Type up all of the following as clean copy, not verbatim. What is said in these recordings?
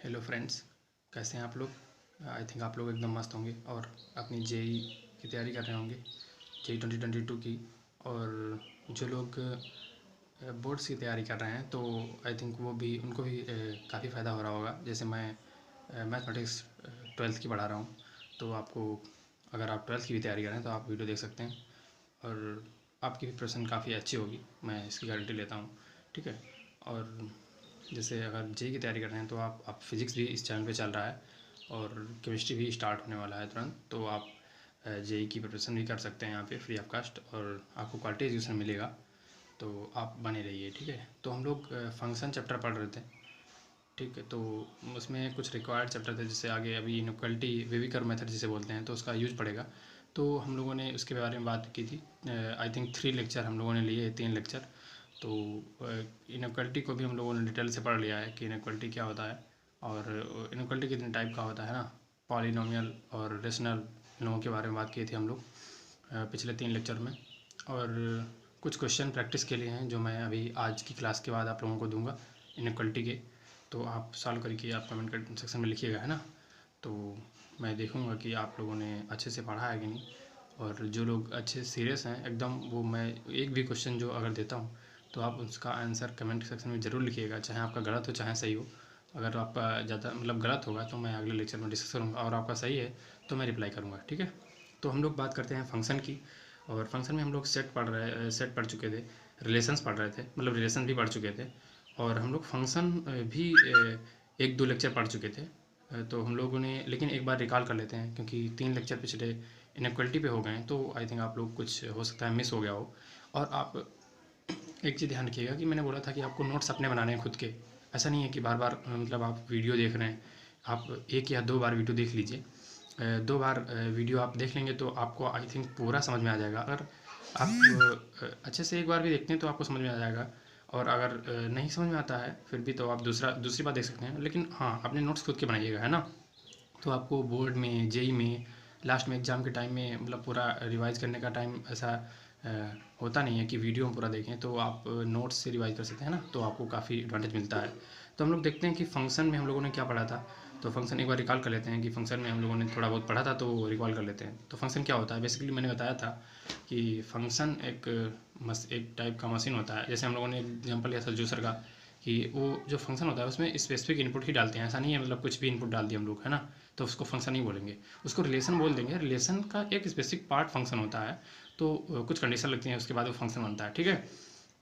Hello friends, कैसे हैं आप लोग। आई थिंक आप लोग एकदम मस्त होंगे और अपनी जेई की तैयारी कर रहे होंगे, जेई 2022 की। और जो लोग बोर्ड्स की तैयारी कर रहे हैं तो आई थिंक वो भी उनको भी काफ़ी फ़ायदा हो रहा होगा। जैसे मैं मैथमेटिक्स 12th की पढ़ा रहा हूँ, तो आपको अगर आप 12th की भी तैयारी कर रहे हैं तो आप वीडियो देख सकते हैं और आपकी भी प्रिपरेशन काफ़ी अच्छी होगी, मैं इसकी गारंटी लेता हूँ। ठीक है। और जैसे अगर जेई की तैयारी कर रहे हैं तो आप फिज़िक्स भी इस चैनल पे चल रहा है और केमिस्ट्री भी स्टार्ट होने वाला है तुरंत, तो आप जेई की प्रिपरेशन भी कर सकते हैं यहाँ पे फ्री ऑफ कास्ट और आपको क्वालिटी एजुकेशन मिलेगा। तो आप बने रहिए। ठीक है। तो हम लोग फंक्शन चैप्टर पढ़ रहे थे। ठीक है। तो उसमें कुछ रिक्वायर्ड चैप्टर थे, जैसे आगे अभी इनक्वलिटी वेविकर मेथड जिसे बोलते हैं तो उसका यूज पड़ेगा। तो हम लोगों ने उसके बारे में बात की थी। आई थिंक 3 लेक्चर हम लोगों ने लिए, 3 लेक्चर। तो इनक्वलिटी को भी हम लोगों ने डिटेल से पढ़ लिया है कि इनक्वलिटी क्या होता है और इनक्वलिटी कितने टाइप का होता है ना, पॉलिनोमियल और रेशनल, इन लोगों के बारे में बात की थी हम लोग पिछले 3 लेक्चर में। और कुछ क्वेश्चन प्रैक्टिस के लिए हैं जो मैं अभी आज की क्लास के बाद आप लोगों को दूंगा इनक्वलिटी के, तो आप सॉल्व करके आप कमेंट सेक्शन में लिखिएगा, है ना। तो मैं देखूंगा कि आप लोगों ने अच्छे से पढ़ा है कि नहीं, और जो लोग अच्छे सीरियस हैं एकदम, वो मैं एक भी क्वेश्चन जो अगर देता हूँ तो आप उसका आंसर कमेंट सेक्शन में ज़रूर लिखिएगा, चाहे आपका गलत हो चाहे सही हो। अगर आपका ज़्यादा मतलब गलत होगा तो मैं अगले लेक्चर में डिस्कस करूँगा, और आपका सही है तो मैं रिप्लाई करूँगा। ठीक है। तो हम लोग बात करते हैं फंक्शन की। और फंक्शन में हम लोग सेट पढ़ चुके थे, रिलेशंस पढ़ रहे थे, मतलब रिलेशन भी पढ़ चुके थे। और हम लोग फंक्शन भी 1-2 लेक्चर पढ़ चुके थे। तो हम लोगों ने, लेकिन एक बार रिकॉल कर लेते हैं क्योंकि 3 लेक्चर पिछले इनक्वलिटी पे हो गए हैं, तो आई थिंक आप लोग कुछ हो सकता है मिस हो गया हो। और आप एक चीज़ ध्यान रखिएगा कि मैंने बोला था कि आपको नोट्स अपने बनाने हैं खुद के। ऐसा नहीं है कि बार बार मतलब आप वीडियो देख रहे हैं। आप 1 या 2 बार वीडियो देख लीजिए। 2 बार वीडियो आप देख लेंगे तो आपको आई थिंक पूरा समझ में आ जाएगा। अगर आप अच्छे से एक बार भी देखते हैं तो आपको समझ में आ जाएगा। और अगर नहीं समझ में आता है फिर भी तो आप दूसरी बार देख सकते हैं, लेकिन हाँ, अपने नोट्स खुद के बनाइएगा, है ना। तो आपको बोर्ड में, जेई में, लास्ट में एग्ज़ाम के टाइम में मतलब पूरा रिवाइज़ करने का टाइम ऐसा अ, होता नहीं है कि वीडियो में पूरा देखें, तो आप नोट्स से रिवाइज़ कर सकते हैं ना, तो आपको काफ़ी एडवांटेज मिलता है। तो हम लोग देखते हैं कि फ़ंक्शन में हम लोगों ने क्या पढ़ा था। तो फ़ंक्शन एक बार रिकॉल कर लेते हैं कि फ़ंक्शन में हम लोगों ने थोड़ा बहुत पढ़ा था, तो रिकॉल कर लेते हैं। तो फ़ंक्शन क्या होता है, बेसिकली मैंने बताया था कि फ़ंक्शन एक टाइप का मशीन होता है। जैसे हम लोगों ने एग्जाम्पल लिया था जूसर का, कि वो जो फंक्शन होता है उसमें स्पेसिफिक इनपुट ही डालते हैं। ऐसा नहीं है मतलब कुछ भी इनपुट डाल दिया हम लोग, है ना, तो उसको फंक्शन नहीं बोलेंगे, उसको रिलेशन बोल देंगे। रिलेशन का एक स्पेसिफिक पार्ट फंक्शन होता है, तो कुछ कंडीशन लगती हैं उसके बाद वो फंक्शन बनता है। ठीक है।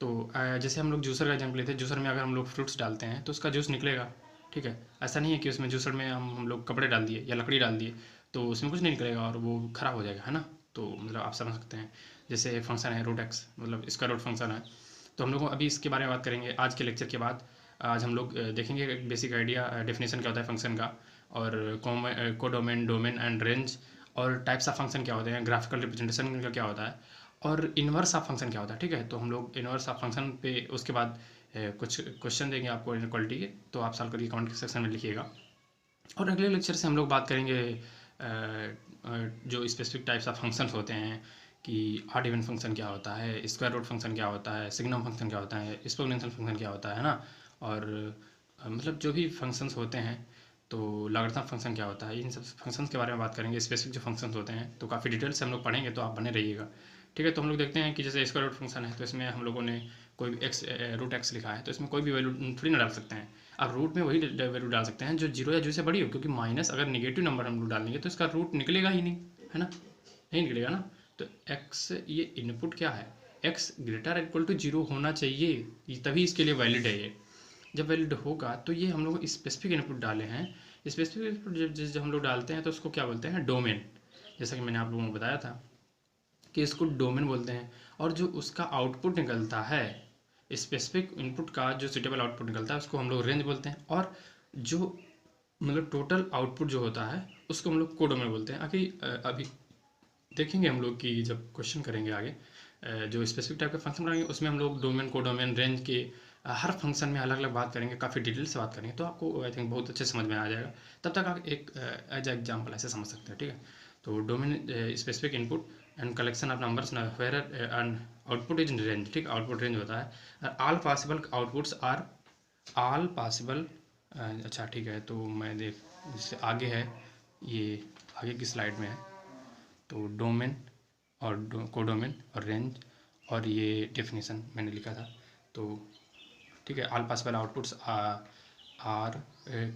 तो जैसे हम लोग जूसर का एग्जाम्पल लेते हैं, जूसर में अगर हम लोग फ्रूट्स डालते हैं तो उसका जूस निकलेगा। ठीक है। ऐसा नहीं है कि उसमें जूसर में हम लोग कपड़े डाल दिए या लकड़ी डाल दिए तो उसमें कुछ नहीं निकलेगा और वो ख़राब हो जाएगा, है ना। तो मतलब आप समझ सकते हैं। जैसे फंक्शन है रूट एक्स, मतलब इसका रूट फंक्शन है। तो हम लोग अभी इसके बारे में बात करेंगे आज के लेक्चर के बाद। आज हम लोग देखेंगे एक बेसिक आइडिया डेफिनेशन क्या होता है फंक्शन का, और कोडोमेन, डोमेन एंड रेंज, और टाइप्स ऑफ फंक्शन क्या होते हैं, ग्राफिकल रिप्रेजेंटेशन का क्या होता है, और इन्वर्स ऑफ फंक्शन क्या होता है। ठीक है। तो हम लोग इन्वर्स ऑफ फंक्शन पे उसके बाद कुछ क्वेश्चन देंगे आपको इनक्वालिटी के, तो आप सॉल्व करके कमेंट सेक्शन में लिखिएगा। और अगले लेक्चर से हम लोग बात करेंगे जो स्पेसिफिक टाइप्स ऑफ फंक्शंस होते हैं, कि ऑड इवन फंक्शन क्या होता है, स्क्वायर रूट फंक्शन क्या होता है, सिग्नम फंक्शन क्या होता है, एक्सपोनेंशियल फंक्शन क्या होता है ना। और मतलब जो भी फंक्शंस होते हैं, तो लॉगरिथम फंक्शन क्या होता है, इन सब फंक्शंस के बारे में बात करेंगे। स्पेसिफिक जो फंक्शंस होते हैं तो काफ़ी डिटेल से हम लोग पढ़ेंगे, तो आप बने रहिएगा। ठीक है। तो हम लोग देखते हैं कि जैसे स्क्वायर रूट फंक्शन है तो इसमें हम लोगों ने कोई भी एक्स रूट एक्स लिखा है तो इसमें कोई भी वैल्यू थोड़ी ना डाल सकते हैं। आप रूट में वही वैल्यू डाल सकते हैं जो जीरो या जीरो से बड़ी हो, क्योंकि माइनस अगर निगेटिव नंबर हम लोग डालेंगे तो इसका रूट निकलेगा ही नहीं, है ना, नहीं निकलेगा ना। तो एक्स, ये इनपुट क्या है, x greater equal to zero होना चाहिए, तभी इसके लिए वैलिड है ये। जब वैलिड होगा तो ये हम लोग स्पेसिफिक इनपुट डाले हैं। स्पेसिफिक इनपुट जब हम लोग डालते हैं तो उसको क्या बोलते हैं, डोमेन। जैसा कि मैंने आप लोगों को बताया था कि इसको डोमेन बोलते हैं। और जो उसका आउटपुट निकलता है, स्पेसिफिक इनपुट का जो सुटेबल आउटपुट निकलता है उसको हम लोग रेंज बोलते हैं। और जो मतलब टोटल आउटपुट जो होता है उसको हम लोग कोडोमेन बोलते हैं। अभी देखेंगे हम लोग कि जब क्वेश्चन करेंगे आगे, जो स्पेसिफिक टाइप के फंक्शन बनाएंगे उसमें हम लोग डोमेन, कोडोमेन, रेंज के हर फंक्शन में अलग अलग बात करेंगे, काफ़ी डिटेल से बात करेंगे, तो आपको आई थिंक बहुत अच्छे समझ में आ जाएगा। तब तक आप एक एज एग्जाम्पल ऐसे समझ सकते हैं। ठीक है। तो domain specific input and collection of numbers where and output is range. ठीक, आउटपुट रेंज होता है। All possible outputs are all possible अच्छा ठीक है, तो मैं देख इससे आगे है, ये आगे की स्लाइड में है। तो डोमेन और कोडोमेन और रेंज और ये डेफिनेशन मैंने लिखा था। तो ठीक है, all possible outputs are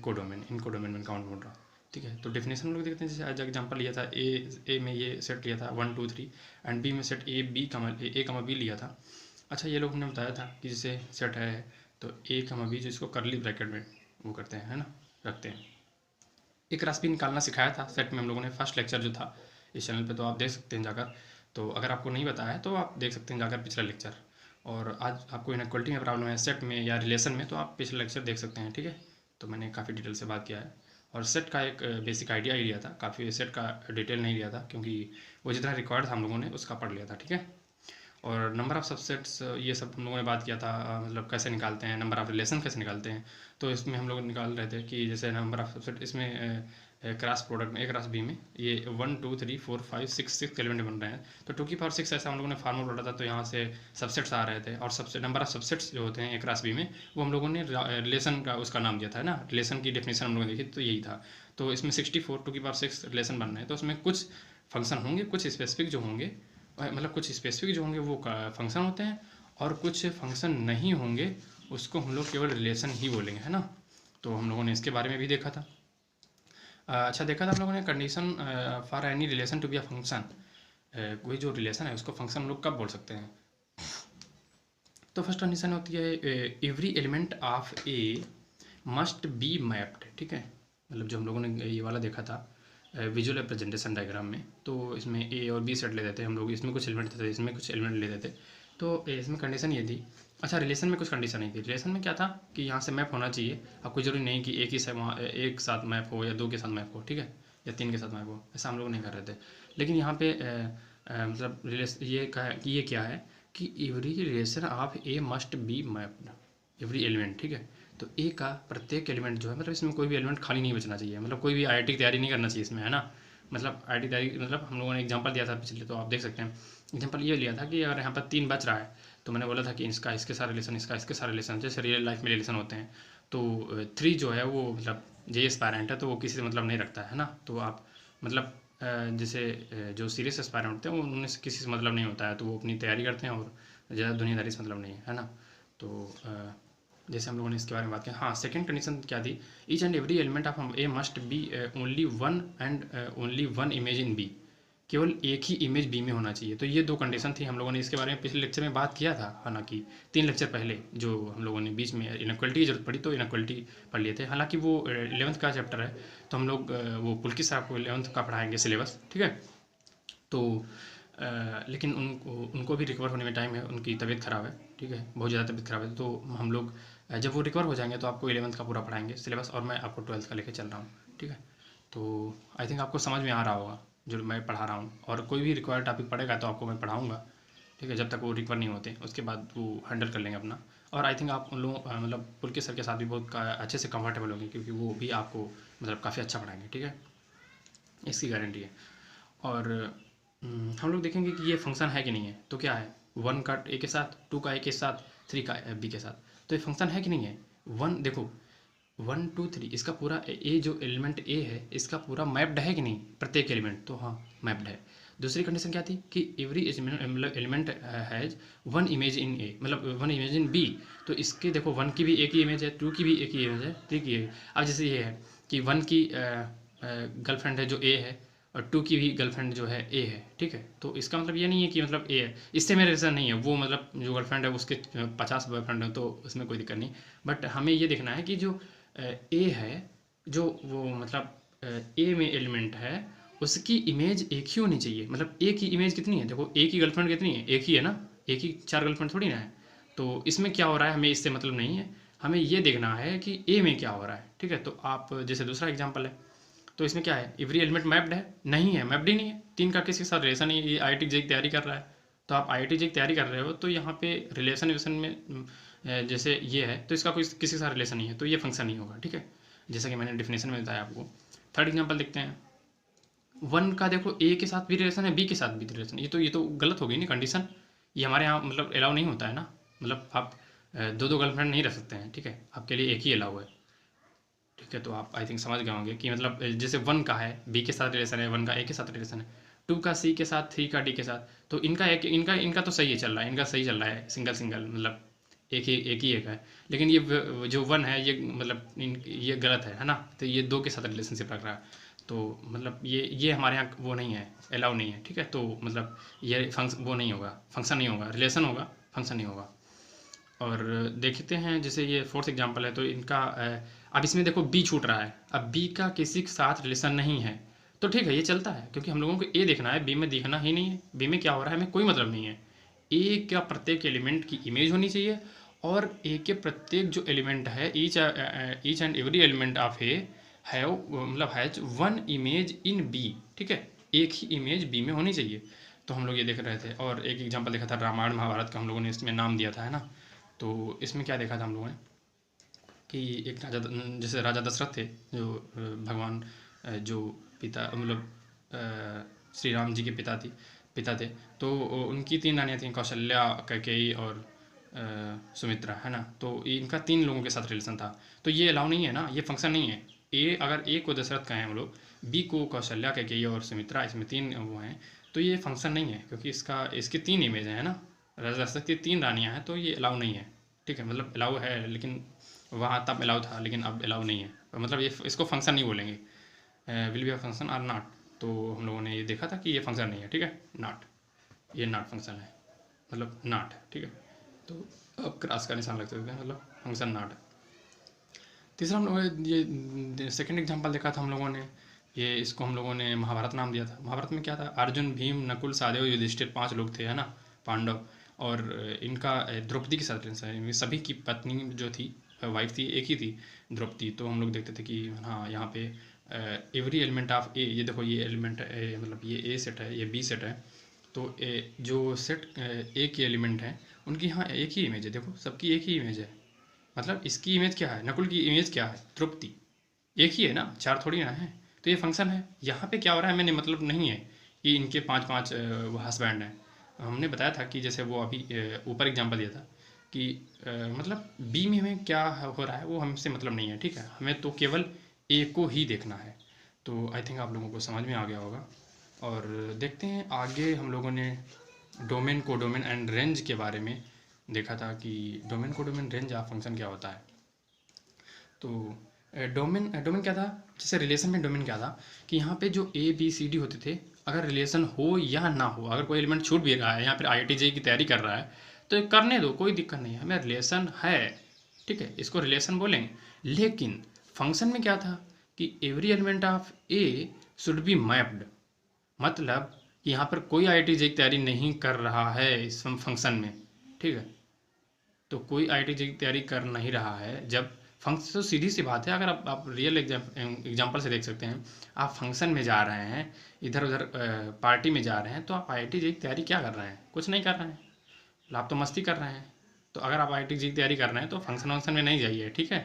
codomain, इन कोडोमेन में काउंट बोल रहा। ठीक है, तो डेफिनेशन हम लोग देखते हैं। जैसे आज एग्जांपल लिया था, ए में ये सेट लिया था 1 2 3 एंड बी में सेट ए कमा बी लिया था। अच्छा, ये लोग ने बताया था कि जैसे सेट है तो ए कमा बी जो इसको करली ब्रैकेट में वो करते हैं, है ना, रखते हैं। एक राशि निकालना सिखाया था सेट में हम लोगों ने, फर्स्ट लेक्चर जो था इस चैनल पे, तो आप देख सकते हैं जाकर। तो अगर आपको नहीं बताया है तो आप देख सकते हैं जाकर पिछला लेक्चर। और आज आपको इनइक्वालिटी में प्रॉब्लम है सेट में या रिलेशन में, तो आप पिछला लेक्चर देख सकते हैं। ठीक है, तो मैंने काफ़ी डिटेल से बात किया है और सेट का एक बेसिक आइडिया ही लिया था, काफ़ी सेट का डिटेल नहीं लिया था क्योंकि वो जितना रिक्वायर्ड था हम लोगों ने उसका पढ़ लिया था। ठीक है, और नंबर ऑफ़ सबसेट्स ये सब हम लोगों ने बात किया था, मतलब कैसे निकालते हैं, नंबर ऑफ़ रिलेशन कैसे निकालते हैं। तो इसमें हम लोग निकाल रहे थे कि जैसे नंबर ऑफ़ सबसेट, इसमें क्रॉस प्रोडक्ट में, ए क्रॉस बी में ये 1 2 3 4 5 6 एलिमेंट बन रहे हैं। तो 2 की पावर 6 ऐसा हम लोगों ने फार्मूला पढ़ा था, तो यहाँ से सबसेट्स आ रहे थे और सबसे नंबर ऑफ़ सबसेट्स जो होते हैं ए क्रॉस बी में, वो हम लोगों ने रिलेशन का उसका नाम दिया था ना, रिलेशन की डेफिनेशन हम लोगों ने देखी तो यही था। तो इसमें 64 2 की पावर 6 रिलेशन बन रहे हैं, तो उसमें कुछ फंक्शन होंगे, कुछ स्पेसिफिक जो होंगे, मतलब कुछ स्पेसिफिक जो होंगे वो फंक्शन होते हैं, और कुछ फंक्शन नहीं होंगे उसको हम लोग केवल रिलेशन ही बोलेंगे, है ना। तो हम लोगों ने इसके बारे में भी देखा था। अच्छा, देखा था हम लोगों ने condition for any relation to be a function, कोई जो रिलेशन है उसको फंक्शन हम लोग कब बोल सकते हैं। तो फर्स्ट कंडीशन होती है every element of A must B mapped. ठीक है, मतलब जो हम लोगों ने ये वाला देखा था विजुअल रिप्रेजेंटेशन डायग्राम में, तो इसमें ए और बी सेट ले देते हैं हम लोग, इसमें कुछ एलिमेंट थे, इसमें कुछ एलिमेंट ले देते। तो इसमें कंडीशन ये थी। अच्छा, रिलेशन में कुछ कंडीशन नहीं थी। रिलेशन में क्या था कि यहाँ से मैप होना चाहिए, अब कोई जरूरी नहीं कि एक ही से एक साथ मैप हो या 2 के साथ मैप हो, ठीक है, या 3 के साथ मैप हो, ऐसा हम लोग नहीं कर रहे थे। लेकिन यहाँ पे मतलब ये कहा कि ये क्या है कि every relation of A must B mapped, every element. ठीक है, तो ए का प्रत्येक एलिमेंट जो है, मतलब इसमें कोई भी एलिमेंट खाली नहीं बचना चाहिए, मतलब कोई भी आईआईटी की तैयारी नहीं करना चाहिए इसमें, है ना। मतलब आईआईटी तैयारी मतलब हम लोगों ने एग्जांपल दिया था पिछले, तो आप देख सकते हैं। एग्जांपल ये लिया था कि अगर यहाँ पर 3 बच रहा है, तो मैंने बोला था कि इसका इसके साथ रिलेशन, इसका इसके साथ रिलेशन, जैसे रियल लाइफ में रिलेशन होते हैं। तो 3 जो है वो मतलब जे एस्पायरेंट है, तो वो किसी से मतलब नहीं रखता है ना। तो आप मतलब जैसे जो सीरियस एस्पायरेंट होते हैं उनमें से किसी से मतलब नहीं होता है, तो वो अपनी तैयारी करते हैं और ज़्यादा दुनियादारी से मतलब नहीं है ना। तो जैसे हम लोगों ने इसके बारे में बात किया। हाँ, सेकंड कंडीशन क्या थी, each and every element of A must be only one and only one image in B, केवल एक ही इमेज बी में होना चाहिए। तो ये 2 कंडीशन थी, हम लोगों ने इसके बारे में पिछले लेक्चर में बात किया था, हालांकि 3 लेक्चर पहले जो हम लोगों ने बीच में इनक्वलिटी की जरूरत पड़ी तो इनक्वलिटी पढ़ लिए थे। हालांकि वो 11th का चैप्टर है, तो हम लोग वो पुलकित साहब को 11th का पढ़ाएंगे सिलेबस, ठीक है। तो लेकिन उनको भी रिकवर होने में टाइम है, उनकी तबीयत ख़राब है, ठीक है, बहुत ज़्यादा तबीयत ख़राब है। तो हम लोग जब वो रिकवर हो जाएंगे तो आपको 11th का पूरा पढ़ाएंगे सिलेबस, और मैं आपको 12th का लेके चल रहा हूँ, ठीक है। तो आई थिंक आपको समझ में आ रहा होगा जो मैं पढ़ा रहा हूँ, और कोई भी रिक्वायर्ड टॉपिक पढ़ेगा तो आपको मैं पढ़ाऊँगा, ठीक है, जब तक वो रिकवर नहीं होते, उसके बाद वो हैंडल कर लेंगे अपना। और आई थिंक आप उन लोगों मतलब पुलकित सर के साथ भी बहुत अच्छे से कंफर्टेबल होंगे, क्योंकि वो भी आपको मतलब काफ़ी अच्छा पढ़ाएंगे, ठीक है, इसकी गारंटी है। और हम लोग देखेंगे कि ये फंक्शन है कि नहीं है। तो क्या है, 1 का ए के साथ, 2 का ए के साथ, 3 का बी के साथ, तो ये फंक्शन है कि नहीं है। 1 देखो, 1 2 3 इसका पूरा ए जो एलिमेंट ए है इसका पूरा मैप्ड है कि नहीं, प्रत्येक एलिमेंट, तो हाँ मैप्ड है। दूसरी कंडीशन क्या थी कि every element has 1 image in A, मतलब 1 इमेज इन बी। तो इसके देखो 1 की भी एक ही इमेज है, 2 की भी एक ही इमेज है, 3 की है। अब जैसे ये है कि 1 की गर्लफ्रेंड है जो ए है, और 2 की भी गर्लफ्रेंड जो है ए है, ठीक है। तो इसका मतलब ये नहीं है कि मतलब ए है, इससे मेरा रिलेशन नहीं है, वो मतलब जो गर्लफ्रेंड है उसके 50 बॉयफ्रेंड है, तो उसमें कोई दिक्कत नहीं। बट हमें ये देखना है कि जो ए है, जो वो मतलब ए में एलिमेंट है, उसकी इमेज एक ही होनी चाहिए। मतलब ए की इमेज कितनी है, देखो ए की गर्लफ्रेंड कितनी है, एक ही है ना, एक ही 4 गर्लफ्रेंड थोड़ी ना है। तो इसमें क्या हो रहा है हमें इससे मतलब नहीं है, हमें ये देखना है कि ए में क्या हो रहा है, ठीक है। तो आप जैसे दूसरा एग्जाम्पल है, तो इसमें क्या है, एवरी एलिमेंट मैप्ड है, नहीं है, मैप्ड ही नहीं है। 3 का किसी के साथ रिलेशन नहीं है। ये IIT JEE की तैयारी कर रहा है, तो आप IIT JEE की तैयारी कर रहे हो, तो यहाँ पे रिलेशन में जैसे ये है, तो इसका कोई किसी के साथ रिलेशन नहीं है, तो ये फंक्शन नहीं होगा, ठीक है, जैसा कि मैंने डिफिनेशन में बताया आपको। थर्ड एग्जाम्पल देखते हैं। 1 का देखो ए के साथ भी रिलेशन है, बी के साथ भी रिलेशन, ये तो गलत हो गई ना कंडीशन, ये हमारे यहाँ मतलब अलाउ नहीं होता है ना। मतलब आप 2 गर्लफ्रेंड नहीं रख सकते हैं, ठीक है, आपके लिए एक ही अलाउ है। ठीक है, तो आप आई थिंक समझ गए होंगे कि मतलब जैसे 1 का है बी के साथ रिलेशन है, 1 का ए के साथ रिलेशन है, 2 का सी के साथ, 3 का डी के साथ, तो इनका तो सही है, चल रहा है, इनका सही चल रहा है, सिंगल सिंगल मतलब एक है। लेकिन ये जो 1 है ये मतलब ये गलत है ना, तो ये 2 के साथ रिलेशनशिप रख रहा है, तो मतलब ये हमारे यहाँ वो नहीं है, अलाउ नहीं है। ठीक है, तो मतलब ये वो नहीं होगा, फंक्शन नहीं होगा, रिलेशन होगा, फंक्शन नहीं होगा। और देखते हैं जैसे ये फोर्थ एग्जांपल है, तो इनका अब इसमें देखो बी छूट रहा है, अब बी का किसी के साथ रिलेशन नहीं है, तो ठीक है ये चलता है, क्योंकि हम लोगों को ए देखना है, बी में दिखना ही नहीं है, बी में क्या हो रहा है हमें कोई मतलब नहीं है। ए का प्रत्येक एलिमेंट की इमेज होनी चाहिए, और ए के प्रत्येक जो एलिमेंट है, each and every element of A है मतलब हैज 1 इमेज इन बी। ठीक है, एक ही इमेज बी में होनी चाहिए। तो हम लोग ये देख रहे थे, और एक एग्जांपल देखा था रामायण महाभारत का, हम लोगों ने इसमें नाम दिया था, है ना। तो इसमें क्या देखा था हम लोगों ने कि एक राजा, जैसे राजा दशरथ थे, जो भगवान जो पिता मतलब श्री राम जी के पिता थे, तो उनकी 3 रानियाँ थीं, कौशल्या, कैकेयी और सुमित्रा, है ना। तो इनका 3 लोगों के साथ रिलेशन था, तो ये अलाउ नहीं है ना, ये फंक्शन नहीं है। अगर ए को दशरथ कहें हम लोग, बी को कौशल्या, कैकेयी और सुमित्रा, इसमें 3 वो हैं, तो ये फंक्शन नहीं है, क्योंकि इसकी 3 इमेज है ना, राजा दशरथ की 3 रानियाँ हैं, तो ये अलाउ नहीं है। ठीक है, मतलब अलाउ है, लेकिन वहाँ तब अलाउ था, लेकिन अब अलाउ नहीं है, तो मतलब ये इसको फंक्शन नहीं बोलेंगे, विल बी अ फंक्शन और नॉट। तो हम लोगों ने ये देखा था कि ये फंक्शन नहीं है। ठीक है, नॉट, ये नॉट फंक्शन है, मतलब नॉट। ठीक है, तो अब क्रॉस का निशान लग सकते हैं, मतलब फंक्शन नॉट है। तीसरा हम लोग ये सेकंड एग्जांपल देखा था हम लोगों ने, ये इसको हम लोगों ने महाभारत नाम दिया था। महाभारत में क्या था, अर्जुन, भीम, नकुल, सहदेव, युधिष्ठिर 5 लोग थे, है ना, पांडव। और इनका द्रौपदी के साथ रिलेशन है, सभी की पत्नी जो थी, वाइफ थी, एक ही थी, द्रौपदी। तो हम लोग देखते थे कि हाँ यहाँ पे एवरी एलिमेंट ऑफ ए, ये देखो ये एलिमेंट मतलब ये ए सेट है, ये बी सेट है, तो जो सेट ए के एलिमेंट हैं उनकी हाँ एक ही इमेज है, देखो सबकी एक ही इमेज है। मतलब इसकी इमेज क्या है, नकुल की इमेज क्या है, द्रौपदी, एक ही है ना, 4 थोड़ी ना है। तो ये फंक्शन है। यहाँ पे क्या हो रहा है, मैंने मतलब नहीं है कि इनके 5-5 हस्बैंड हैं। हमने बताया था कि जैसे वो अभी ऊपर एग्जांपल दिया था कि मतलब बी में हमें क्या हो रहा है वो हमसे मतलब नहीं है। ठीक है, हमें तो केवल ए को ही देखना है। तो आई थिंक आप लोगों को समझ में आ गया होगा। और देखते हैं आगे, हम लोगों ने डोमेन, कोडोमेन एंड रेंज के बारे में देखा था कि domain, codomain, range of function क्या होता है। तो डोमेन डोमेन क्या था, जैसे रिलेशन में डोमेन क्या था कि यहाँ पे जो ए बी सी डी होते थे, अगर रिलेशन हो या ना हो, अगर कोई एलिमेंट छूट भी रहा है, यहाँ पर IIT JEE की तैयारी कर रहा है, तो करने दो, कोई दिक्कत नहीं है, हमें रिलेशन है। ठीक है, इसको रिलेशन बोलेंगे। लेकिन फंक्शन में क्या था कि every element of A should be mapped, मतलब कि यहाँ पर कोई IIT JEE की तैयारी नहीं कर रहा है इस फंक्शन में। ठीक है, तो कोई IIT JEE की तैयारी कर नहीं रहा है जब फंक्शन, तो सीधी सी बात है, अगर आप रियल एग्जाम्पल से देख सकते हैं, आप फंक्शन में जा रहे हैं, इधर उधर पार्टी में जा रहे हैं, तो आप IIT JEE की तैयारी क्या कर रहे हैं, कुछ नहीं कर रहे हैं, आप तो मस्ती कर रहे हैं। तो अगर आप IIT JEE की तैयारी कर रहे हैं तो फंक्शन वंक्शन में नहीं जाइए। ठीक है,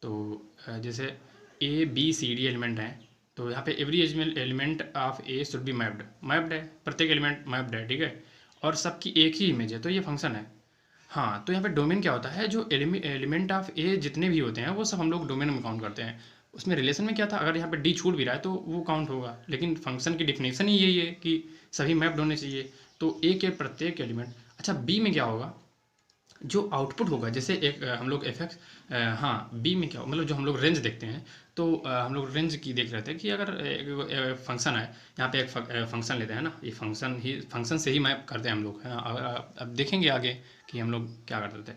तो जैसे ABCD एलिमेंट हैं, तो यहाँ पे every element of A should be mapped है, प्रत्येक एलिमेंट मैप्ड है। ठीक है, और सबकी एक ही इमेज है, तो ये फंक्शन है। हाँ, तो यहाँ पे डोमेन क्या होता है, जो एलिमेंट ऑफ ए जितने भी होते हैं वो सब हम लोग डोमेन में काउंट करते हैं। उसमें रिलेशन में क्या था, अगर यहाँ पे डी छूट भी रहा है तो वो काउंट होगा, लेकिन फंक्शन की डिफिनेशन ही यही है कि सभी मैप्ड होने चाहिए, तो ए के प्रत्येक एलिमेंट। अच्छा, बी में क्या होगा, जो आउटपुट होगा, जैसे एक हम लोग एफ एक्स, हाँ बी में क्या मतलब जो हम लोग रेंज देखते हैं, तो हम लोग रेंज की देख रहे थे कि अगर एक फंक्शन है, यहाँ पे एक फंक्शन लेते हैं ना, ये फंक्शन से ही मैप करते हैं हम लोग, है ना। अब देखेंगे आगे कि हम लोग क्या करते थे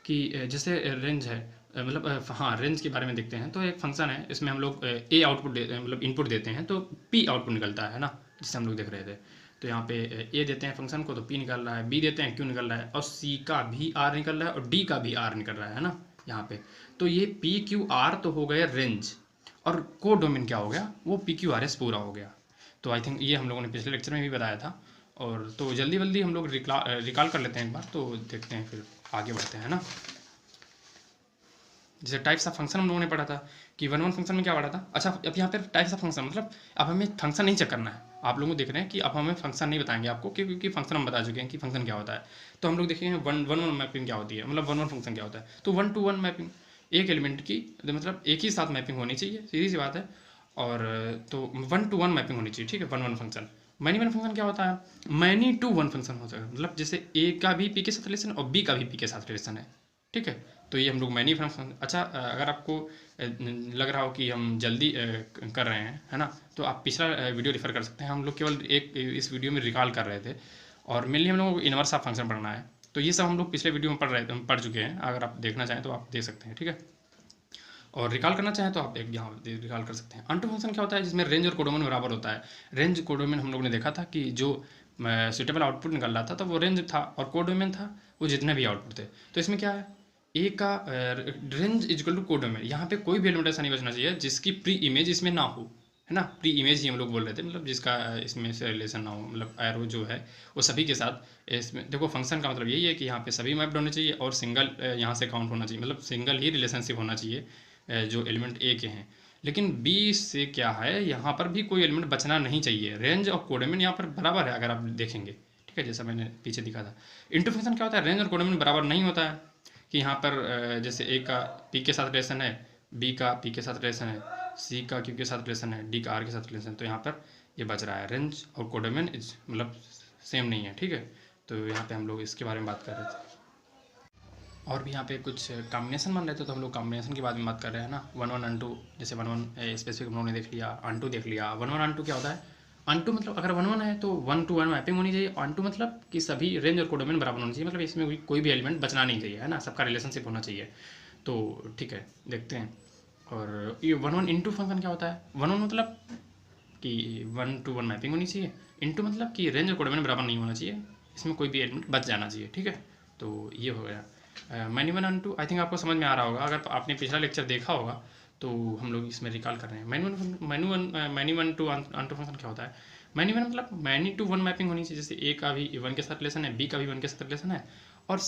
कि जैसे रेंज है, मतलब हाँ रेंज के बारे में देखते हैं, तो एक फंक्शन है, इसमें हम लोग ए आउटपुट मतलब इनपुट देते हैं, तो पी आउटपुट निकलता है ना, जिससे हम लोग देख रहे थे। तो यहाँ पे ए देते हैं फंक्शन को, तो पी निकल रहा है, बी देते हैं क्यू निकल रहा है, और सी का भी आर निकल रहा है, और डी का भी आर निकल रहा है ना यहाँ पे। तो ये पी क्यू आर तो हो गया रेंज, और को डोमेन क्या हो गया, वो पी क्यू आर एस पूरा हो गया। तो आई थिंक ये हम लोगों ने पिछले लेक्चर में भी बताया था। और तो जल्दी जल्दी हम लोग रिकॉल कर लेते हैं एक बार, तो देखते हैं फिर आगे बढ़ते हैं ना। जैसे टाइप्स ऑफ फंक्शन हम लोगों ने पढ़ा था कि 1-1 फंक्शन में क्या पढ़ा था। अच्छा, अब यहाँ पे टाइप्स ऑफ फंक्शन मतलब अब हमें फंक्शन नहीं चेक करना है, आप लोगों को देख रहे हैं कि अब हमें फंक्शन नहीं बताएंगे आपको, क्योंकि फंक्शन हम बता चुके हैं कि फंक्शन क्या होता है। तो हम लोग देखेंगे 1-1 मैपिंग क्या होती है, मतलब 1-1 फंक्शन क्या होता है। तो 1-to-1 मैपिंग, एक एलिमेंट की मतलब एक ही साथ मैपिंग होनी चाहिए, सीधी सी बात है। और तो 1 to 1 मैपिंग होनी चाहिए, ठीक है, 1 1 फंक्शन। मैनी वन फंक्शन क्या होता है? मैनी टू वन फंक्शन हो सकता है, मतलब जैसे ए का भी पी के साथ रिलेशन और बी का भी पी के साथ रिलेशन है, ठीक है। तो ये हम लोग मैनी फंक्शन। अच्छा, अगर आपको लग रहा हो कि हम जल्दी कर रहे हैं, है ना, तो आप पिछला वीडियो रेफर कर सकते हैं। हम लोग केवल एक इस वीडियो में रिकॉल कर रहे थे, और मेनली हम लोगों को इनवर्स ऑफ फंक्शन पढ़ना है। तो ये सब हम लोग पिछले वीडियो में पढ़ चुके हैं। अगर आप देखना चाहें तो आप देख सकते हैं, ठीक है। और रिकॉल करना चाहें तो आप एक यहाँ रिकॉल कर सकते हैं। अनटू फंक्शन क्या होता है? जिसमें रेंज और कोडोमेन बराबर होता है। रेंज कोडोमेन हम लोगों ने देखा था कि जो सुटेबल आउटपुट निकल रहा था तो वो रेंज था, और कोडोमेन था वो जितने भी आउटपुट थे। तो इसमें क्या है, ए का range is equal to codomain. यहाँ पे कोई भी एलिमेंट ऐसा नहीं बचना चाहिए जिसकी प्री इमेज इसमें ना हो, है ना। प्री इमेज ही हम लोग बोल रहे थे, मतलब जिसका इसमें से रिलेशन ना हो, मतलब एरो जो है वो सभी के साथ इसमें। देखो फंक्शन का मतलब यही है कि यहाँ पे सभी मैप्ड होने चाहिए और सिंगल यहाँ से काउंट होना चाहिए, मतलब सिंगल ही रिलेशनशिप होना चाहिए जो एलिमेंट ए के हैं। लेकिन बी से क्या है, यहाँ पर भी कोई एलिमेंट बचना नहीं चाहिए। रेंज और कोडोमेन यहाँ पर बराबर है, अगर आप देखेंगे, ठीक है, जैसा मैंने पीछे दिखा था। इंटू फंक्शन क्या होता है? रेंज और कोडोमेन बराबर नहीं होता है, कि यहाँ पर जैसे ए का पी के साथ रिलेशन है, बी का पी के साथ रिलेशन है, सी का क्यू के साथ रिलेशन है, डी का आर के साथ रिलेशन है, तो यहाँ पर ये बच रहा है। रेंज और कोडोमेन इज मतलब सेम नहीं है, ठीक है। तो यहाँ पे हम लोग इसके बारे में बात कर रहे थे। और भी यहाँ पे कुछ कॉम्बिनेशन बन रहे थे, तो हम लोग कॉम्बिनेशन के बारे में बात कर रहे हैं ना। 1 1 अनटू, जैसे 1 1 स्पेसिफिक हम लोगों ने देख लिया, अनटू देख लिया। 1 1 अनटू क्या होता है? अनटू मतलब अगर 1 1 है तो 1 to 1 मैपिंग होनी चाहिए। अनटू मतलब कि सभी रेंज और कोडोमेन बराबर होनी चाहिए, मतलब इसमें कोई भी एलिमेंट बचना नहीं चाहिए, है ना, सबका रिलेशनशिप होना चाहिए। तो ठीक है, देखते हैं। और ये 1 1 इंटू फंक्शन क्या होता है? 1 1 मतलब कि 1 to 1 मैपिंग होनी चाहिए। इंटू मतलब कि रेंज और कोडोमेन बराबर नहीं होना चाहिए, इसमें कोई भी एलिमेंट बच जाना चाहिए, ठीक है। तो ये हो गया many one onto. I think आपको समझ में आ रहा होगा, अगर आपने पिछला लेक्चर देखा होगा तो हम लोग इसमें रिकॉल कर रहे हैं। Many one to onto function क्या होता है? मैनी वन मतलब मैनी टू वन मैपिंग होनी चाहिए, जैसे ए का भी वन के साथ रिलेशन है, बी का भी वन के साथ रिलेशन है, और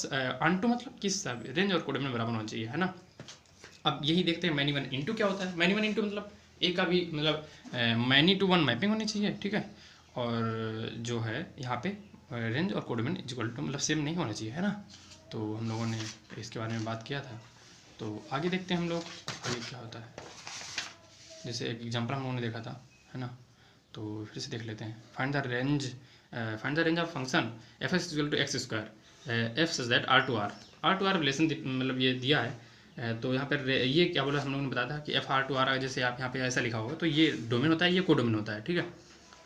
अन टू मतलब किस रेंज और कोडोमेन बराबर होना चाहिए, है ना। अब यही देखते हैं मैनी वन इंटू क्या होता है। मैनी वन इंटू मतलब ए का भी मतलब मैनी टू वन मैपिंग होनी चाहिए, ठीक है। और जो है यहाँ पे रेंज और कोडोमेन इक्वल टू मतलब सेम नहीं होना चाहिए, है ना। तो हम लोगों ने इसके बारे में बात किया था। तो आगे देखते हैं हम लोग आगे क्या होता है। जैसे एक एग्जाम्पल हम लोगों ने देखा था, है ना, तो फिर से देख लेते हैं। Find the range of function f x equal to x square f such that R to R relation मतलब ये दिया है। तो यहाँ पर ये क्या बोला हम लोगों ने बताया था कि एफ आर टू आर, जैसे आप यहाँ पे ऐसा लिखा होगा तो ये डोमेन होता है, ये कोडोमेन होता है, ठीक है।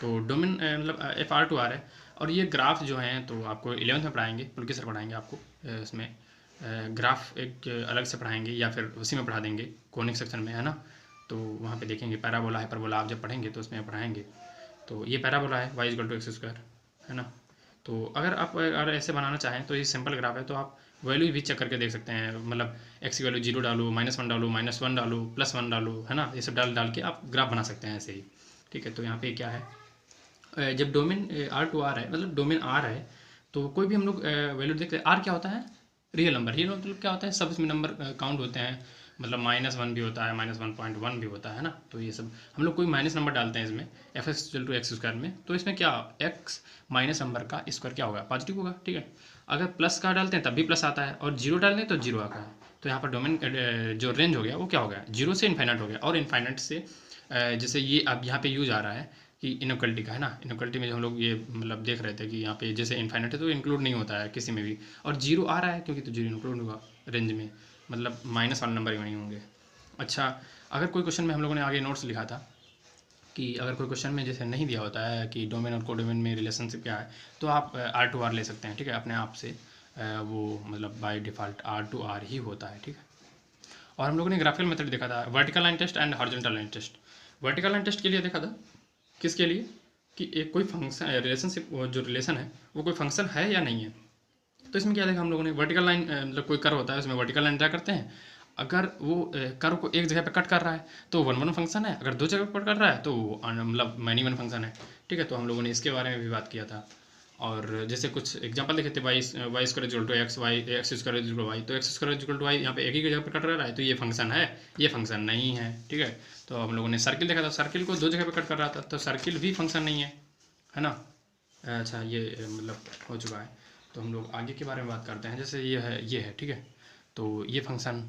तो डोमेन मतलब एफ आर टू आर है। और ये ग्राफ जो हैं तो आपको 11th में पढ़ाएंगे, पुलकी सर पढ़ाएंगे आपको इसमें ग्राफ एक अलग से पढ़ाएंगे, या फिर उसी में पढ़ा देंगे कोनिक सेक्शन में, है ना। तो वहाँ पे देखेंगे पैराबोला हाइपरबोला, आप जब पढ़ेंगे तो उसमें पढ़ाएंगे। तो ये पैराबोला है, y equal to x square, है ना। तो अगर आप अगर ऐसे बनाना चाहें तो ये सिंपल ग्राफ है, तो आप वैल्यू भी चेक करके देख सकते हैं, मतलब एक्स की वैल्यू 0 डालो, -1 डालो, -1 डालो, +1 डालो, है ना। ये सब डाल डाल के आप ग्राफ बना सकते हैं ऐसे ही, ठीक है। तो यहाँ पे क्या है, जब डोमेन आर टू आर है, मतलब डोमेन आर है, तो कोई भी हम लोग वैल्यू देखते हैं। आर क्या होता है? Real number. रियल मतलब क्या होता है? सब इसमें नंबर काउंट होते हैं, मतलब -1 भी होता है, -1.1 भी होता है ना। तो ये सब हम लोग कोई माइनस नंबर डालते हैं इसमें f x equal to x square में, तो इसमें क्या एक्स माइनस नंबर का स्क्वायर क्या होगा? पॉजिटिव होगा, ठीक है। अगर प्लस का डालते हैं तब भी प्लस आता है, और जीरो डालते हैं तो जीरो आता है। तो यहाँ पर डोमेन जो रेंज हो गया वो क्या हो गया? जीरो से इन्फाइनाइट हो गया। और इन्फाइनाइट से जैसे ये अब यहाँ पे यूज आ रहा है कि इनक्वलिटी का, है ना। इनक्वलिटी में जो हम लोग ये मतलब देख रहे थे कि यहाँ पे जैसे इन्फाइनाइट है तो इंक्लूड नहीं होता है किसी में भी, और जीरो आ रहा है क्योंकि तो जीरो इंक्लूड होगा रेंज में, मतलब माइनस वाले नंबर ही नहीं होंगे। अच्छा, अगर कोई क्वेश्चन में हम लोगों ने आगे नोट्स लिखा था कि अगर कोई क्वेश्चन में जैसे नहीं दिया होता है कि डोमेन और कोडोमेन में रिलेशनशिप क्या है, तो आप आर टू आर ले सकते हैं, ठीक है, अपने आप से। वो मतलब by default R to R ही होता है, ठीक है। और हम लोगों ने ग्राफिकल मेथड देखा था, vertical line test and horizontal line test. Vertical line test के लिए देखा था, किसके लिए, कि एक कोई फंक्शन रिलेशनशिप जो रिलेशन है वो कोई फंक्शन है या नहीं है। तो इसमें क्या देखा हम लोगों ने, वर्टिकल लाइन मतलब कोई कर्व होता है, उसमें वर्टिकल लाइन ड्रा करते हैं। अगर वो कर्व को एक जगह पे कट कर रहा है तो 1 1 फंक्शन है, अगर दो जगह पे कट कर रहा है तो मतलब मैनी वन फंक्शन है, ठीक है। तो हम लोगों ने इसके बारे में भी बात किया था। और जैसे कुछ एग्जांपल देखे थे, y square equal to x, y x square equal to y, तो x square equal to y यहाँ पे एक ही जगह पे कट रहा है, तो ये फंक्शन है, ये फंक्शन नहीं है, ठीक है। तो हम लोगों ने सर्किल देखा था, सर्किल को दो जगह पे कट कर रहा था, तो सर्किल भी फंक्शन नहीं है ना। अच्छा, ये मतलब हो चुका है। तो हम लोग आगे के बारे में बात करते हैं, जैसे ये है, ठीक है। तो ये फंक्शन